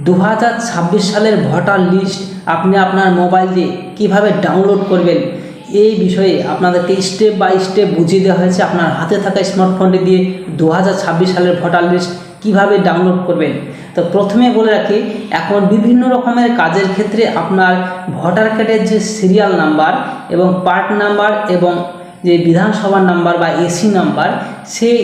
2026 সালের voter list আপনি আপনার মোবাইল দিয়ে কীভাবে ডাউনলোড করবেন এই বিষয়ে আপনাদেরকে স্টেপ বাই স্টেপ বুঝিয়ে দেওয়া হয়েছে। আপনার হাতে থাকা স্মার্টফোনটি দিয়ে 2026 সালের ভোটার লিস্ট কীভাবে ডাউনলোড করবেন। তো প্রথমে বলে রাখি, এখন বিভিন্ন রকমের কাজের ক্ষেত্রে আপনার ভোটার কার্ডের যে সিরিয়াল নাম্বার এবং পার্ট নাম্বার এবং যে বিধানসভার নাম্বার বা এসি নাম্বার, সেই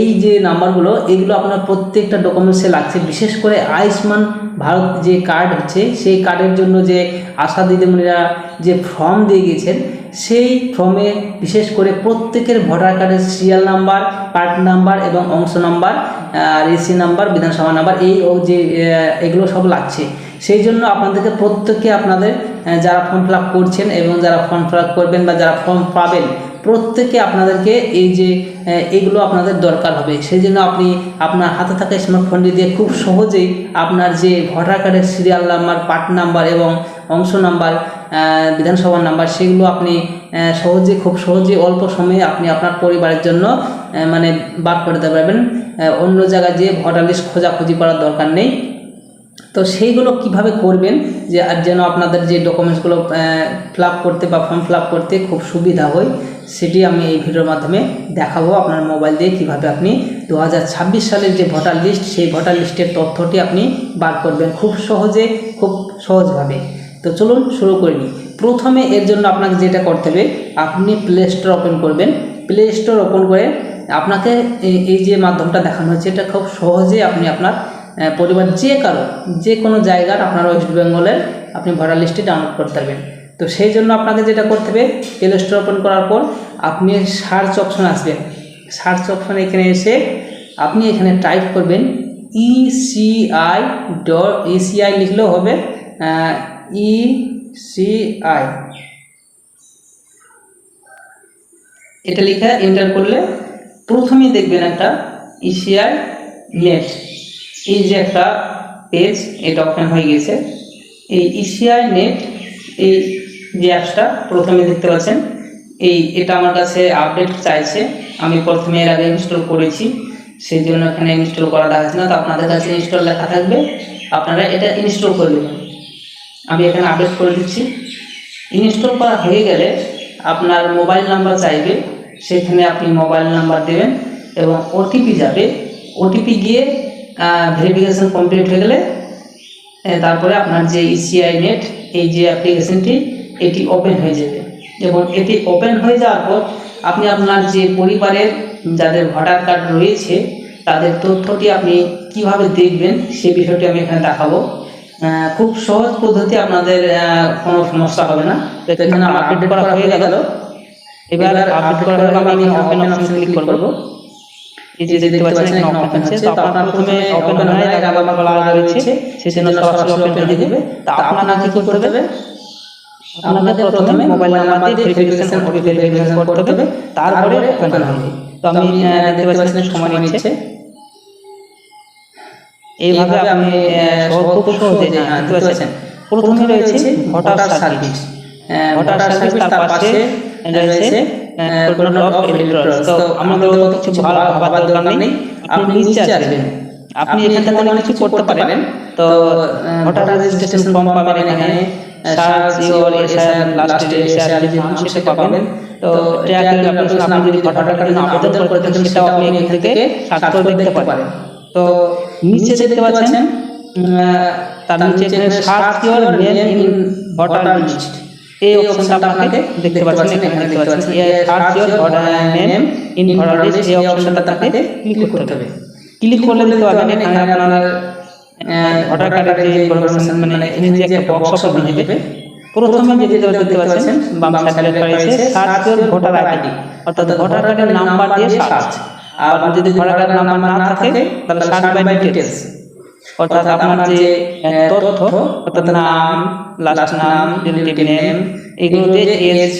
এই যে নাম্বারগুলো এগুলো আপনার প্রত্যেকটা ডকুমেন্টসে লাগছে। বিশেষ করে আয়ুষ্মান ভারত যে কার্ড হচ্ছে, সেই কার্ডের জন্য যে আশা দিদিমণিরা যে ফর্ম দিয়ে গিয়েছেন, সেই ফর্মে বিশেষ করে প্রত্যেকের ভোটার কার্ডের সিরিয়াল নাম্বার, পার্ট নাম্বার এবং অংশ নাম্বার, এসি নাম্বার, বিধানসভা নাম্বার, এই যে এগুলো সব লাগছে। সেই জন্য আপনাদেরকে প্রত্যেকে আপনাদের যারা ফর্ম ফিল আপ করছেন এবং যারা ফর্ম ফিল আপ করবেন বা যারা ফর্ম পাবেন, প্রত্যেকে আপনাদেরকে এই যে এগুলো আপনাদের দরকার হবে। সেই জন্য আপনি আপনার হাতে থাকা স্মার্টফোনটি দিয়ে খুব সহজেই আপনার যে ভোটার কার্ডের সিরিয়াল নাম্বার, পার্ট নাম্বার এবং অংশ নাম্বার, বিধানসভার নাম্বার, সেগুলো আপনি খুব সহজে অল্প সময়ে আপনি আপনার পরিবারের জন্য মানে বার করে দিতে পারবেন। অন্য জায়গায় যে ভোটার লিস্ট খোঁজাখুঁজি করার দরকার নেই। তো সেইগুলো কিভাবে করবেন যে যেন আপনাদের যে ডকুমেন্টসগুলো ফিল আপ করতে বা ফর্ম ফিল আপ করতে খুব সুবিধা হয়, সেটি আমি এই ভিডিওর মাধ্যমে দেখাবো। আপনার মোবাইল দিয়ে কিভাবে আপনি 2026 সালের যে ভোটার লিস্ট, সেই ভোটার লিস্টের তথ্যটি আপনি বার করবেন খুব সহজে, খুব সহজভাবে। তো চলুন শুরু করে নিই। প্রথমে এর জন্য আপনাকে যেটা করতে হবে, আপনি প্লে স্টোর ওপেন করবেন। প্লে স্টোর ওপেন করে আপনাকে এই যে মাধ্যমটা দেখানো হচ্ছে, এটা খুব সহজে আপনি আপনার পরিবার যে কোনো জায়গার আপনার ওয়েস্ট বেঙ্গলের আপনি ভোটার লিস্টে ডাউনলোড করতে পারবেন। তো সেই জন্য আপনাকে যেটা করতে হবে, প্লে স্টোর ওপেন করার পর আপনি সার্চ অপশন আসবেন। সার্চ অপশন এখানে এসে আপনি এখানে টাইপ করবেন ECI লিখলেও হবে, ECI এটা লিখে এন্টার করলে প্রথমেই দেখবেন একটা ECI নেট, এই যে একটা পেজ, এটা ওপেন হয়ে গেছে। এই ECI নেট, এই যে অ্যাপসটা প্রথমে দেখতে পাচ্ছেন, এটা আমার কাছে আপডেট চাইছে। আমি প্রথমে এর আগে ইনস্টল করেছি, সেই জন্য এখানে ইনস্টল করা দেখাচ্ছে না। তো আপনাদের কাছে ইনস্টল লেখা থাকবে, আপনারা এটা ইনস্টল করে দেবেন। আমি এখানে আপডেট করে দিচ্ছি। ইনস্টল করা হয়ে গেলে আপনার মোবাইল নাম্বার চাইবে, সেখানে আপনি মোবাইল নাম্বার দেবেন এবং ওটিপি যাবে। ওটিপি গিয়ে ভেরিফিকেশন কমপ্লিট হয়ে গেলে তারপরে আপনার যে ECI নেট, এই যে অ্যাপ্লিকেশনটি, এটি ওপেন হয়ে যাবে। এবং এটি ওপেন হয়ে যাওয়ার পর আপনি আপনার যে পরিবারের যাদের ভোটার কার্ড রয়েছে, তাদের তথ্যটি আপনি কিভাবে দেখবেন সেই বিষয়টি আমি এখানে দেখাবো। খুব সহজ পদ্ধতি, আপনাদের কোনো সমস্যা হবে না। তো এখানে আমার আপডেট করা হয়ে গেল। এবার আপডেট করা হলে আমি ওপেন অপশন ক্লিক করব। এই যে দেখতে পাচ্ছেন এখানে ওপেন হচ্ছে। তো আপনার প্রথমে ওপেন হয় না, আবার লাগা রয়েছে, সেজন্য সরাসরি ওপেন হয়ে যাবে। তো আপনাকে কি করতে হবে, আপনাকে প্রথমে মোবাইল নাম্বার দিয়ে ভেরিফিকেশন করতে হবে, তারপরে ওপেন হবে। তো আমি দেখতে পাচ্ছেন সময় নিচ্ছে। এইভাবে আমি খুব সহজে দেখতে পাচ্ছেন প্রথমে রয়েছে ভোটার সার্ভিস। ভোটার সার্ভিস, তার পাশে রয়েছে কন্ট্রোল অফ ইলেক্টরস। তো আমাদের কিছু ভাবার দরকার নেই, আপনি নিচে আসবেন। আপনি এখান থেকে অনেক কিছু করতে পারেন। তো ভোটার রেজিস্ট্রেশন ফর্ম পাবেন এখানে, search your SR last SR যে নাম সেটা পাবেন। তো ট্র্যাক অ্যাপ্লিকেশন, আপনি যদি ভোটার কার্ডের জন্য আবেদন করে থাকেন, সেটাও আপনি এখান থেকে সার্চ করে দেখতে পারেন। তো নিচে দেখতে পাচ্ছেন, তার নিচে search your name in voter list, এই অপশনটা আপনাকে দেখতে পাচ্ছেন। এখানে দেখতে পাচ্ছেন search your voter name in voter list, এই অপশনটা আপনাকে ক্লিক করতে হবে। ক্লিক করলে দেখতে পাবেন এখানে আপনার ভোটার কার্ডের যে ইনফরমেশন, মানে এখানে যে একটা বক্স ওপেন হবে। প্রথমে যে দেখতে পাচ্ছেন বাম সাইডে লেখা রয়েছে সার্চ ইওর ভোটার আইডি, অর্থাৎ ভোটার কার্ডের নাম্বার দিয়ে সার্চ। আর যদি ভোটার কার্ডের নাম্বার না থাকে তাহলে সার্চ বাই ডিটেইলস, অর্থাৎ আপনার যে তথ্য, অর্থাৎ নাম, লাস্ট নাম, রিলেটিভ নেম, এগুলোতে এজ,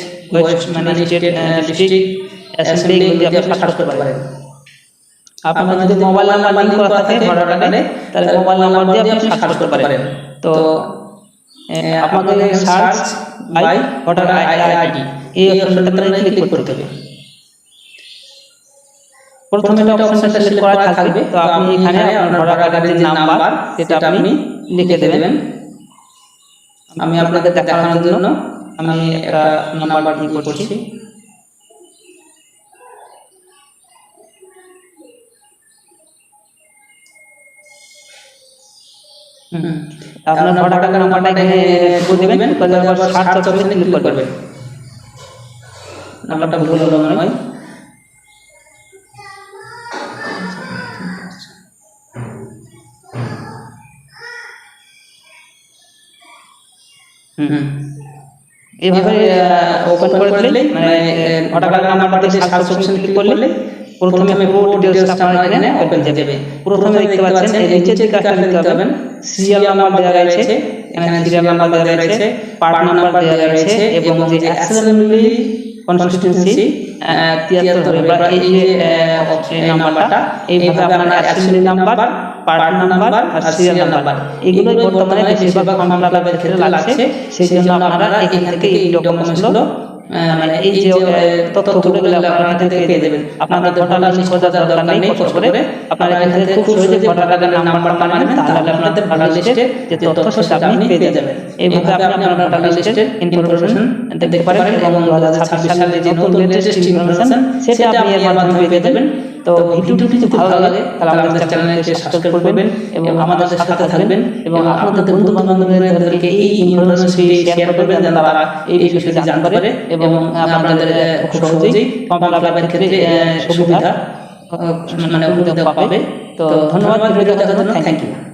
মানে স্টেট, ডিস্ট্রিক্ট, অ্যাসেম্বলি, এগুলো দিয়ে আপনি সার্চ করতে পারেন। আপনার যদি মোবাইল নাম্বার লিংক করা থাকে ভোটার কার্ডে, তাহলে মোবাইল নাম্বার দিয়ে আপনি সার্চ করতে পারেন। তো আপনাকে সার্চ বাই ভোটার আইডি, এই অপশনটাতে ক্লিক করতে হবে। প্রথমে একটা অপশনটা সিলেক্ট করা থাকবে, তো আপনি এখানে আপনার ভোটার কার্ডের যে নাম্বার সেটা আপনি লিখে দেবেন। আমি আপনাদের দেখানোর জন্য আমি একটা নাম্বার করছি। আপনার ভোটার কার্ড নাম্বারটা এখানে বলে দিবেন, তারপর আবার সার্চ অপশনে ক্লিক করবেন। নাম্বারটা ভুল হলো মনে হয়। এইভাবে ওপেন করে দিলে মানে ভোটার কার্ড নাম্বারটা দিয়ে সার্চ অপশনে ক্লিক করলে প্রথমে পুরো ডিটেইলসটা আপনার এখানে ওপেন হয়ে যাবে। প্রথমে দেখতে পাচ্ছেন এই নিচের দিকে কাজটা দিতে হবে, সিরিয়াল নাম্বার দেওয়া রয়েছে, এখানে সিরিয়াল নাম্বার দেওয়া রয়েছে, পার্ট নাম্বার দেওয়া রয়েছে এবং যে অ্যাসেম্বলি কনস্টিটিউয়েন্সি 73 এবার এই যে নাম্বারটা এইভাবে আপনার অ্যাসেম্বলি নাম্বার, পার্ট নাম্বার আর সিরিয়াল নাম্বার এগুলোই বর্তমানে বেশিরভাগ ফর্ম ফিলাপের ক্ষেত্রে লাগছে। সেই জন্য আপনারা এখান থেকে এই ডকুমেন্টসগুলো মানে এই যে তথ্যগুলো আপনারা এখান থেকে পেয়ে যাবেন। আপনাদের ভোটার লিস্ট খোঁজার দরকার নেই, কষ্ট করে আপনারা এখান থেকে খুব সহজে ভোটার কার্ডের নাম্বার পাবেন, তাহলে আপনাদের ভোটার লিস্টে যে তথ্য সেটা আপনি পেয়ে যাবেন। এইভাবে আপনি আপনার ভোটার লিস্টের ইনফরমেশন দেখতে পারেন এবং 2026 সালে যে নতুন লেটেস্ট ইনফরমেশন সেটা আপনি এর মাধ্যমে পেয়ে যাবেন। তো ভিডিওটি যদি ভালো লাগে তাহলে আমাদের চ্যানেলকে সাবস্ক্রাইব করবেন এবং আমাদের সাথে থাকবেন এবং আপনাদের বন্ধু বান্ধবদেরকে এই ইনফরমেশনটি শেয়ার করবেন যেন তারা এই বিষয়টি জানতে পারে এবং আপনাদের খুব সহজেই ফর্ম ফিলাপের ক্ষেত্রে সুবিধা মানে উপলব্ধ পাবে। তো ধন্যবাদ ভিডিও দেখার জন্য, থ্যাংক ইউ।